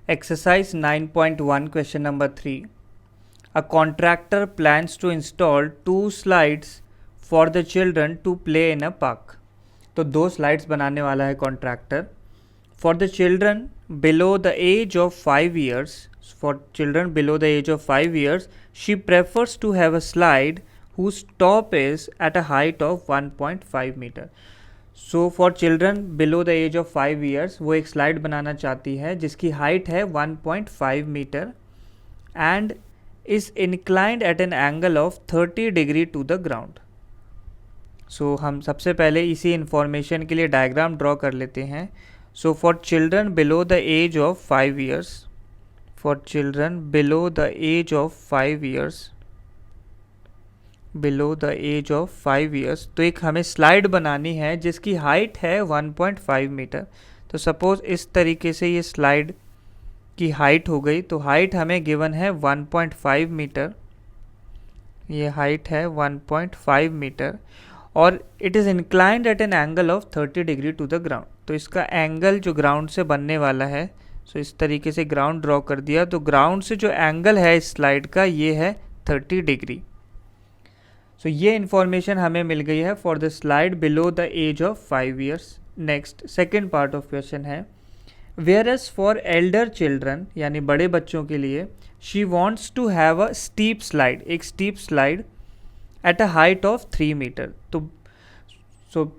Exercise 9.1 question number 3. A contractor plans to install 2 slides for the children to play in a park. तो 2 slides बनाने वाला है contractor. For the children below the age of 5 years, she prefers to have a slide whose top is at a height of 1.5 meter. So for children below the age of 5 years वो एक slide बनाना चाहती है जिसकी height है 1.5 metre and is inclined at an angle of 30 degree to the ground. So हम सबसे पहले इसी इंफॉर्मेशन के लिए डायग्राम ड्रॉ कर लेते हैं. So for children below the age of 5 years, for children below the age of 5 years, below the age of 5 years, तो एक हमें स्लाइड बनानी है जिसकी हाइट है 1.5 मीटर. तो सपोज इस तरीके से ये स्लाइड की हाइट हो गई. तो हाइट हमें गिवन है 1.5 मीटर, ये हाइट है 1.5 मीटर और it is inclined at an angle of 30 degree to the ground. तो इसका एंगल जो ग्राउंड से बनने वाला है, सो इस तरीके से ग्राउंड ड्रॉ कर दिया. तो ग्राउंड से जो एंगल है इस स्लाइड का ये है 30 डिग्री. सो ये इन्फॉर्मेशन हमें मिल गई है for the slide below the age of 5 years. Next second part of question है where age for elder children यानी बड़े बच्चों के लिए she wants to have a steep slide, एक steep slide at a height of 3 metre. तो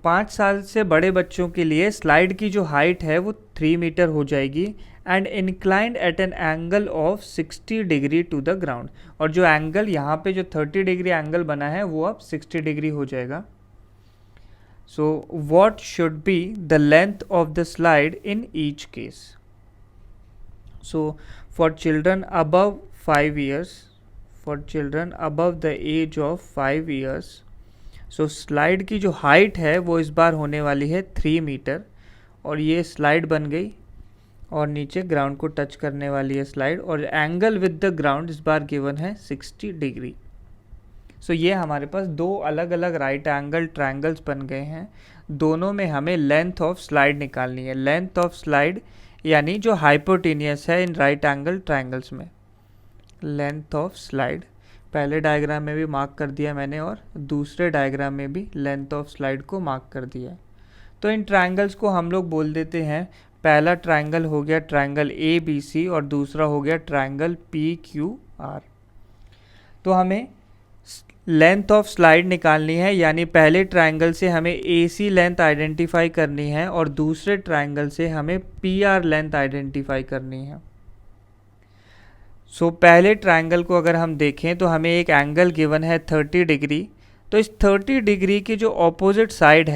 5 साल से बड़े बच्चों के लिए स्लाइड की जो हाइट है वो 3 मीटर हो जाएगी and inclined at an angle of 60 degree to the ground. और जो एंगल यहाँ पे जो 30 डिग्री एंगल बना है वो अब 60 डिग्री हो जाएगा. So what should be the length of the slide in each case. So for children above 5 years, for children above the age of 5 years, so slide की जो हाइट है वो इस बार होने वाली है 3 मीटर और ये स्लाइड बन गई और नीचे ग्राउंड को टच करने वाली है स्लाइड और एंगल विद द ग्राउंड इस बार गिवन है 60 डिग्री. सो ये हमारे पास 2 अलग अलग राइट एंगल ट्रायंगल्स बन गए हैं. दोनों में हमें लेंथ ऑफ स्लाइड निकालनी है. लेंथ ऑफ स्लाइड यानी जो हाइपोटेनियस है इन राइट एंगल ट्रायंगल्स में. लेंथ ऑफ स्लाइड पहले डायग्राम में भी मार्क कर दिया मैंने और दूसरे डायग्राम में भी लेंथ ऑफ स्लाइड को मार्क कर दिया. तो इन ट्रायंगल्स को हम लोग बोल देते हैं, पहला ट्रायंगल हो गया ट्रायंगल ए बी सी और दूसरा हो गया ट्रायंगल पी क्यू आर. तो हमें लेंथ ऑफ स्लाइड निकालनी है यानी पहले ट्रायंगल से हमें ए सी लेंथ आइडेंटिफाई करनी है और दूसरे ट्रायंगल से हमें पी आर लेंथ आइडेंटिफाई करनी है. सो पहले ट्रायंगल को अगर हम देखें तो हमें एक एंगल गिवन है 30 डिग्री. तो इस 30 डिग्री की जो ऑपोजिट साइड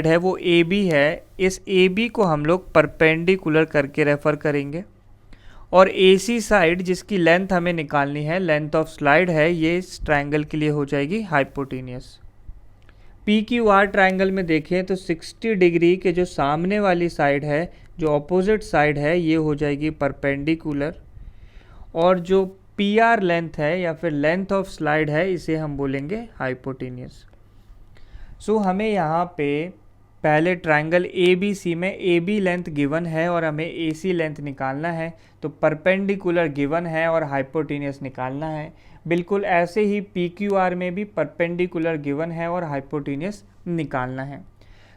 है वो ए बी है. इस ए बी को हम लोग परपेंडिकुलर करके रेफर करेंगे और ए सी साइड जिसकी लेंथ हमें निकालनी है, लेंथ ऑफ स्लाइड है, ये इस ट्रायंगल के लिए हो जाएगी hypotenuse. P Q are triangle में देखें तो 60 डिग्री के जो सामने वाली साइड है, जो ऑपोजिट साइड है, ये हो जाएगी परपेंडिकुलर और जो पी आर लेंथ है या फिर लेंथ ऑफ स्लाइड है इसे हम बोलेंगे हाइपोटेनियस. सो हमें यहाँ पे पहले ट्रायंगल ए बी सी में ए बी लेंथ गिवन है और हमें ए सी लेंथ निकालना है. तो परपेंडिकुलर गिवन है और हाइपोटेनियस निकालना है. बिल्कुल ऐसे ही पी क्यू आर में भी परपेंडिकुलर गिवन है और हाइपोटेनियस निकालना है.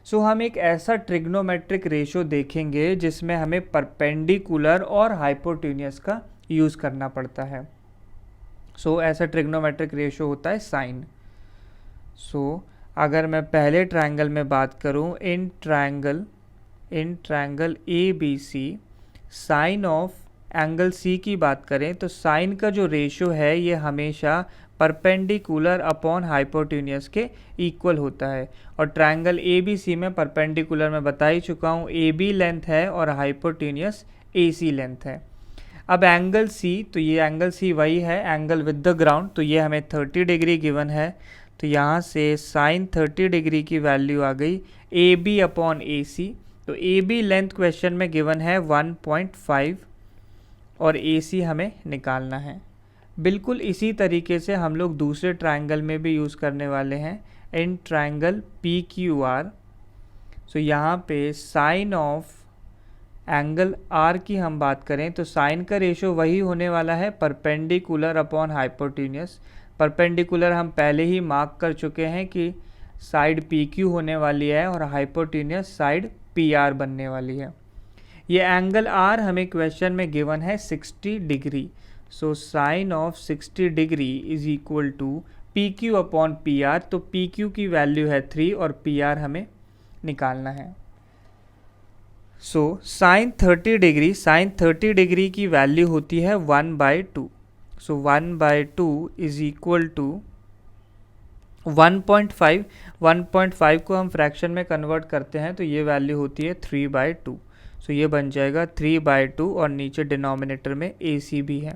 सो हम एक ऐसा ट्रिग्नोमेट्रिक रेशो देखेंगे जिसमें हमें परपेंडिकुलर और हाइपोटेनियस का यूज़ करना पड़ता है. सो ऐसा ट्रिग्नोमेट्रिक रेशो होता है साइन. सो अगर मैं पहले ट्रायंगल में बात करूं, in triangle A B C sine of angle C की बात करें तो साइन का जो रेशो है ये हमेशा परपेंडिकुलर अपॉन हाइपोटेनियस के इक्वल होता है. और ट्रायंगल ए बी सी में परपेंडिकुलर मैं बता ही चुका हूँ ए बी लेंथ है और हाइपोटेनियस ए सी लेंथ है. अब एंगल सी, तो ये एंगल सी वही है एंगल विद द ग्राउंड. तो ये हमें 30 डिग्री गिवन है. तो यहाँ से साइन 30 डिग्री की वैल्यू आ गई ए बी अपॉन ए सी. तो ए बी लेंथ क्वेश्चन में गिवन है 1.5 और ए सी हमें निकालना है. बिल्कुल इसी तरीके से हम लोग दूसरे ट्रायंगल में भी यूज़ करने वाले हैं in triangle P Q R. So यहाँ पे साइन ऑफ एंगल आर की हम बात करें तो साइन का रेशो वही होने वाला है परपेंडिकुलर अपॉन हाइपोटेन्यूस। परपेंडिकुलर हम पहले ही मार्क कर चुके हैं कि साइड पी क्यू होने वाली है और हाइपोटेन्यूस साइड पी आर बनने वाली है। ये एंगल आर हमें क्वेश्चन में गिवन है 60 degree. So sine of 60 degree is equal to P Q upon P R. तो पी क्यू की वैल्यू है 3 और पी आर हमें निकालना है। सो साइन 30 डिग्री की वैल्यू होती है 1/2। सो 1/2 इज इक्वल टू 1.5। 1.5 को हम फ्रैक्शन में कन्वर्ट करते हैं तो ये वैल्यू होती है 3/2। सो ये बन जाएगा 3/2 और नीचे डिनोमिनेटर में ए सी भी है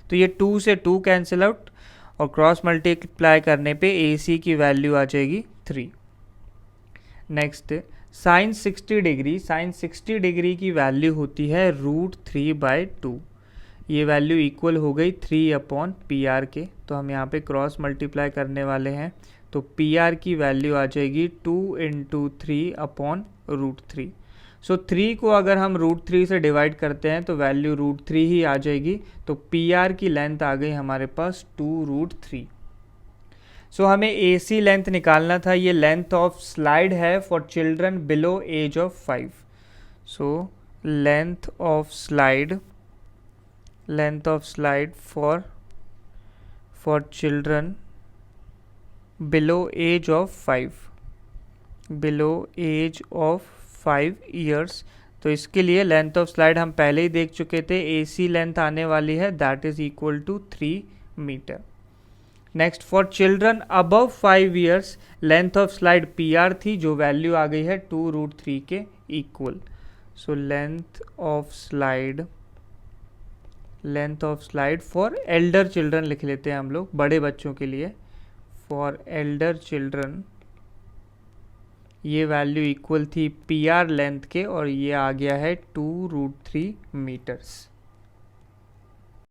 तो ये 2 से 2 कैंसिल आउट और क्रॉस मल्टीप्लाई करने पे ए सी की वैल्यू आ जाएगी 3। नेक्स्ट साइन 60 डिग्री की वैल्यू होती है √3/2। ये वैल्यू इक्वल हो गई 3/PR के। तो हम यहाँ पे क्रॉस मल्टीप्लाई करने वाले हैं तो PR की वैल्यू आ जाएगी 2 × 3/√3। सो 3 को अगर हम √3 से डिवाइड करते हैं तो वैल्यू √3 ही आ जाएगी। तो PR की लेंथ आ गई हमारे पास 2√3। सो हमें AC लेंथ निकालना था। ये लेंथ ऑफ स्लाइड है for children below age of 5। So length of slide for children below age of 5 years। तो इसके लिए लेंथ ऑफ स्लाइड हम पहले ही देख चुके थे। AC लेंथ आने वाली है that is equal to 3 metre. Next for children above 5 years length of slide PR थी जो वैल्यू आ गई है 2√3 के equal. So length of slide for elder children लिख लेते हैं हम लोग, बड़े बच्चों के लिए। फॉर एल्डर चिल्ड्रन ये वैल्यू इक्वल थी PR लेंथ के और ये आ गया है 2√3 मीटर्स।